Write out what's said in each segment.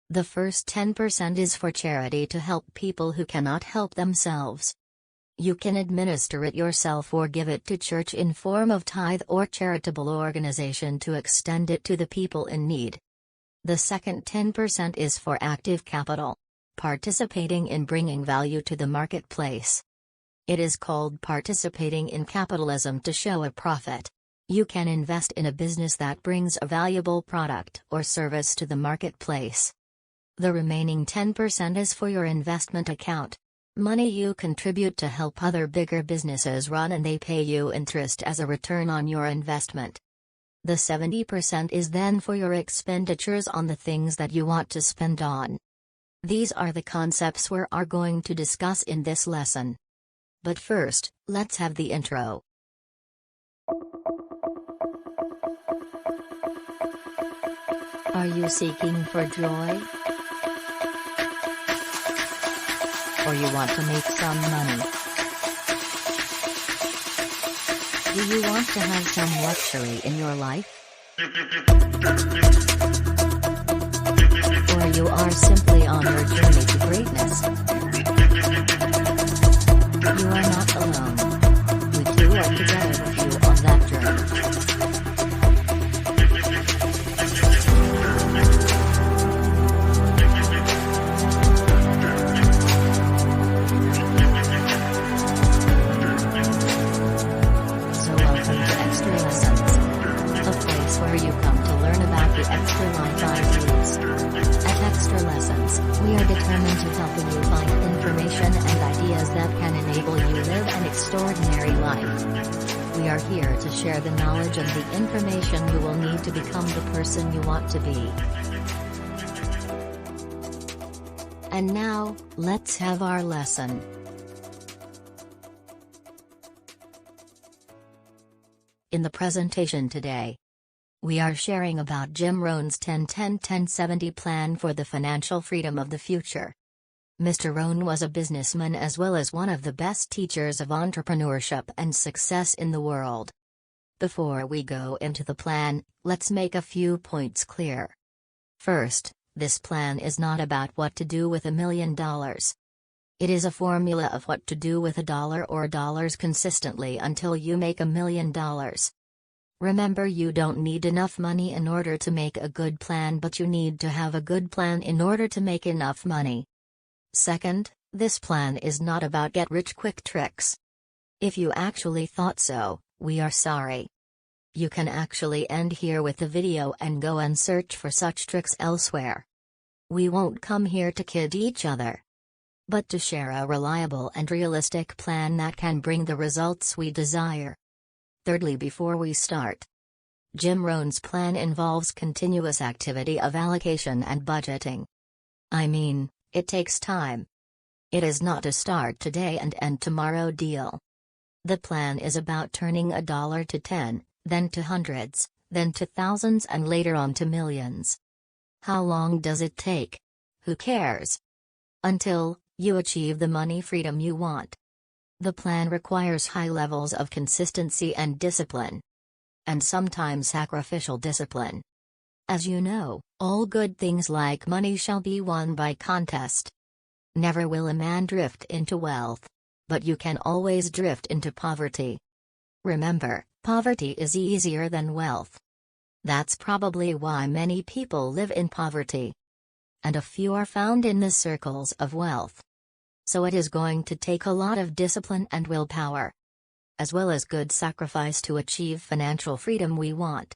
The first 10% is for charity to help people who cannot help themselves. You can administer it yourself or give it to church in form of tithe or charitable organization to extend it to the people in need. The second 10% is for active capital, participating in bringing value to the marketplace. It is called participating in capitalism to show a profit. You can invest in a business that brings a valuable product or service to the marketplace. The remaining 10% is for your investment account. Money you contribute to help other bigger businesses run and they pay you interest as a return on your investment. The 70% is then for your expenditures on the things that you want to spend on. These are the concepts we are going to discuss in this lesson. But first, let's have the intro. Are you seeking for joy? Or you want to make some money? Do you want to have some luxury in your life? Or you are simply on your journey to greatness? You are not alone. We two are together with you on that journey. So welcome to Extra Lessons, a place where you come to learn about the extra life ideas. At Extra Lessons, we are determined to help you find information and ideas that can enable you live an extraordinary life. We are here to share the knowledge and the information you will need to become the person you want to be. And now, let's have our lesson. In the presentation today, we are sharing about Jim Rohn's 10-10-10-70 plan for the financial freedom of the future. Mr. Rohn was a businessman as well as one of the best teachers of entrepreneurship and success in the world. Before we go into the plan, let's make a few points clear. First, this plan is not about what to do with $1 million. It is a formula of what to do with $1 or dollars consistently until you make $1 million. Remember, you don't need enough money in order to make a good plan, but you need to have a good plan in order to make enough money. Second, this plan is not about get-rich-quick tricks. If you actually thought so, we are sorry. You can actually end here with the video and go and search for such tricks elsewhere. We won't come here to kid each other, but to share a reliable and realistic plan that can bring the results we desire. Thirdly, before we start, Jim Rohn's plan involves continuous activity of allocation and budgeting. I mean, it takes time. It is not a start today and end tomorrow deal. The plan is about turning $1 to 10, then to hundreds, then to thousands, and later on to millions. How long does it take? Who cares? Until you achieve the money freedom you want. The plan requires high levels of consistency and discipline. And sometimes sacrificial discipline. As you know, all good things like money shall be won by contest. Never will a man drift into wealth. But you can always drift into poverty. Remember, poverty is easier than wealth. That's probably why many people live in poverty. And a few are found in the circles of wealth. So it is going to take a lot of discipline and willpower, as well as good sacrifice to achieve financial freedom we want.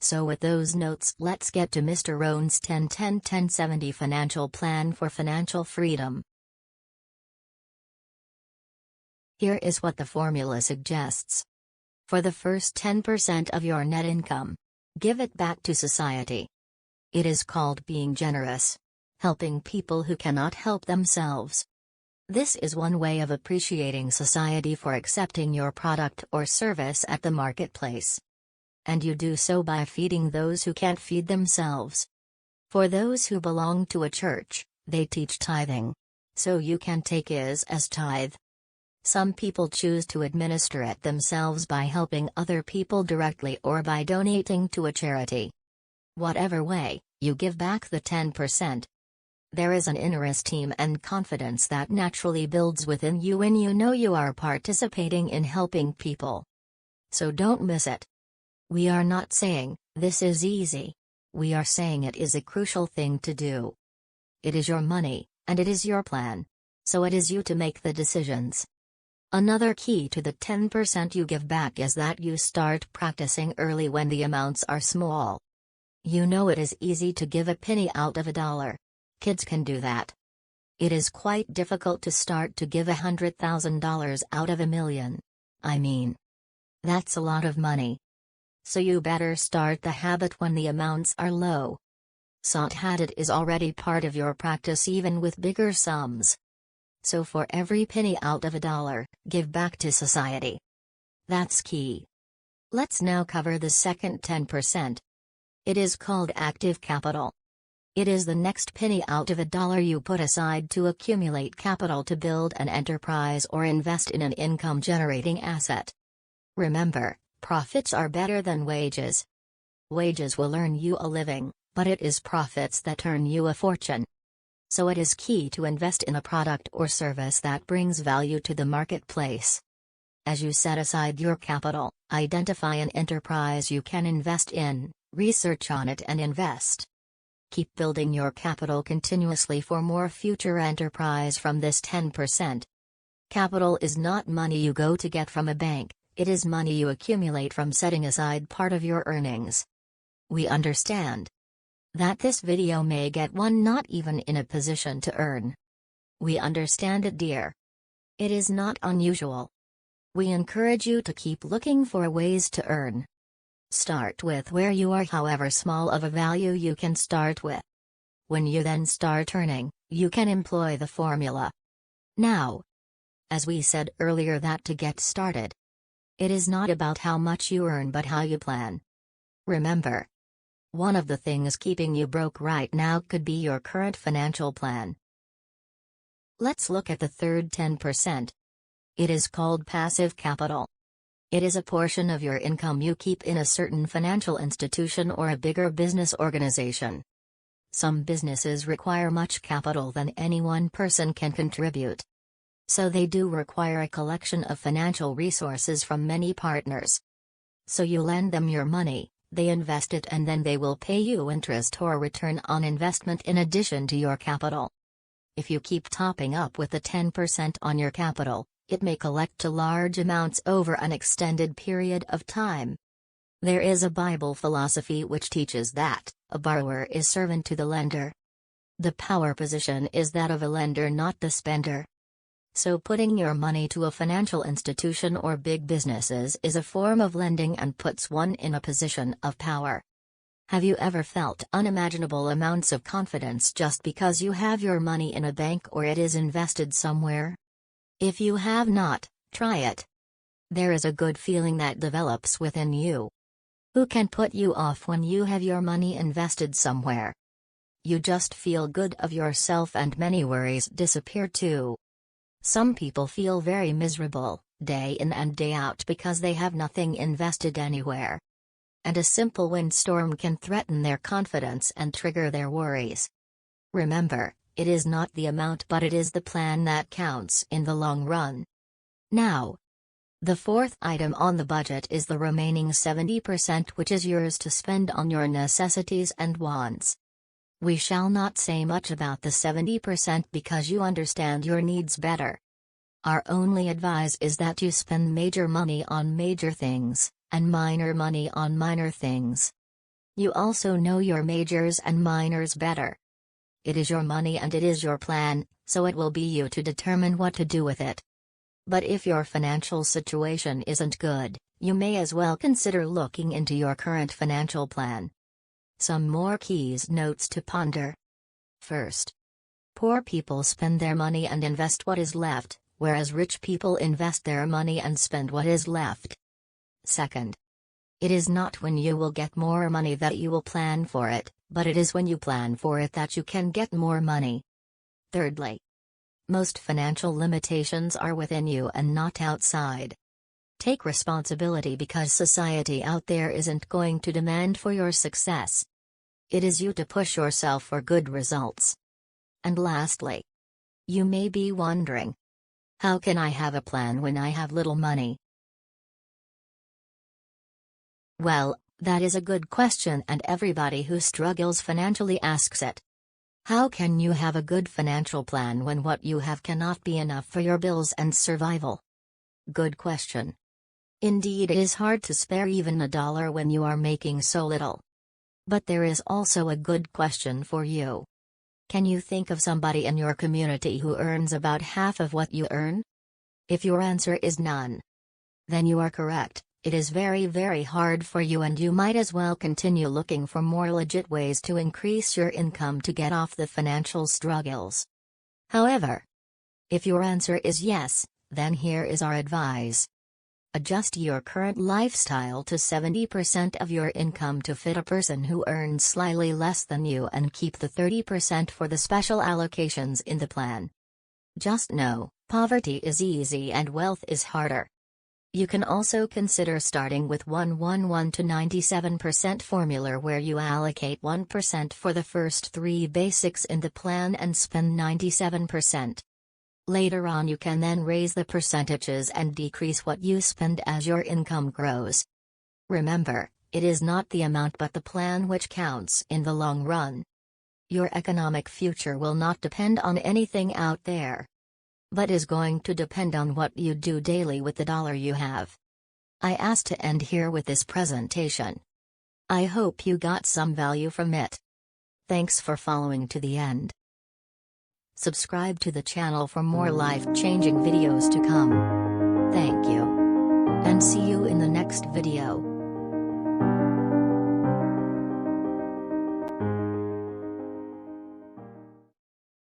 So with those notes, let's get to Mr. Rohn's 10-10-10-70 financial plan for financial freedom. Here is what the formula suggests. For the first 10% of your net income, give it back to society. It is called being generous, helping people who cannot help themselves. This is one way of appreciating society for accepting your product or service at the marketplace. And you do so by feeding those who can't feed themselves. For those who belong to a church, they teach tithing. So you can take it as tithe. Some people choose to administer it themselves by helping other people directly or by donating to a charity. Whatever way, you give back the 10%, There is an inner esteem and confidence that naturally builds within you when you know you are participating in helping people. So don't miss it. We are not saying, this is easy. We are saying it is a crucial thing to do. It is your money, and it is your plan. So it is you to make the decisions. Another key to the 10% you give back is that you start practicing early when the amounts are small. You know it is easy to give a penny out of $1. Kids can do that. It is quite difficult to start to give $100,000 out of $1 million. I mean, that's a lot of money. So you better start the habit when the amounts are low. It is already part of your practice even with bigger sums. So for every penny out of $1, give back to society. That's key. Let's now cover the second 10%. It is called active capital. It is the next penny out of $1 you put aside to accumulate capital to build an enterprise or invest in an income-generating asset. Remember, profits are better than wages. Wages will earn you a living, but it is profits that earn you a fortune. So it is key to invest in a product or service that brings value to the marketplace. As you set aside your capital, identify an enterprise you can invest in, research on it and invest. Keep building your capital continuously for more future enterprise from this 10%. Capital is not money you go to get from a bank, it is money you accumulate from setting aside part of your earnings. We understand that this video may get one not even in a position to earn. We understand it, dear. It is not unusual. We encourage you to keep looking for ways to earn. Start with where you are, however small of a value you can start with. When you then start earning, you can employ the formula. Now, as we said earlier, that to get started, it is not about how much you earn but how you plan. Remember, one of the things keeping you broke right now could be your current financial plan. Let's look at the third 10%. It is called passive capital. It is a portion of your income you keep in a certain financial institution or a bigger business organization. Some businesses require much capital than any one person can contribute. So they do require a collection of financial resources from many partners. So you lend them your money, they invest it, and then they will pay you interest or return on investment in addition to your capital. If you keep topping up with the 10% on your capital, it may collect to large amounts over an extended period of time. There is a Bible philosophy which teaches that a borrower is servant to the lender. The power position is that of a lender, not the spender. So putting your money to a financial institution or big businesses is a form of lending and puts one in a position of power. Have you ever felt unimaginable amounts of confidence just because you have your money in a bank or it is invested somewhere? If you have not, try it. There is a good feeling that develops within you. Who can put you off when you have your money invested somewhere? You just feel good of yourself and many worries disappear too. Some people feel very miserable, day in and day out, because they have nothing invested anywhere. And a simple windstorm can threaten their confidence and trigger their worries. Remember, it is not the amount but it is the plan that counts in the long run. Now, the fourth item on the budget is the remaining 70%, which is yours to spend on your necessities and wants. We shall not say much about the 70% because you understand your needs better. Our only advice is that you spend major money on major things, and minor money on minor things. You also know your majors and minors better. It is your money and it is your plan, so it will be you to determine what to do with it. But if your financial situation isn't good, you may as well consider looking into your current financial plan. Some more keys notes to ponder. First, poor people spend their money and invest what is left, whereas rich people invest their money and spend what is left. Second, it is not when you will get more money that you will plan for it, but it is when you plan for it that you can get more money. Thirdly, most financial limitations are within you and not outside. Take responsibility because society out there isn't going to demand for your success. It is you to push yourself for good results. And lastly, you may be wondering, how can I have a plan when I have little money? Well, that is a good question, and everybody who struggles financially asks it. How can you have a good financial plan when what you have cannot be enough for your bills and survival? Good question. Indeed, it is hard to spare even $1 when you are making so little. But there is also a good question for you. Can you think of somebody in your community who earns about half of what you earn? If your answer is none, then you are correct. It is very, very hard for you, and you might as well continue looking for more legit ways to increase your income to get off the financial struggles. However, if your answer is yes, then here is our advice. Adjust your current lifestyle to 70% of your income to fit a person who earns slightly less than you, and keep the 30% for the special allocations in the plan. Just know, poverty is easy and wealth is harder. You can also consider starting with 111 to 97% formula, where you allocate 1% for the first 3 basics in the plan and spend 97%. Later on you can then raise the percentages and decrease what you spend as your income grows. Remember, it is not the amount but the plan which counts in the long run. Your economic future will not depend on anything out there, but is going to depend on what you do daily with the dollar you have. I asked to end here with this presentation. I hope you got some value from it. Thanks for following to the end. Subscribe to the channel for more life-changing videos to come. Thank you. And see you in the next video.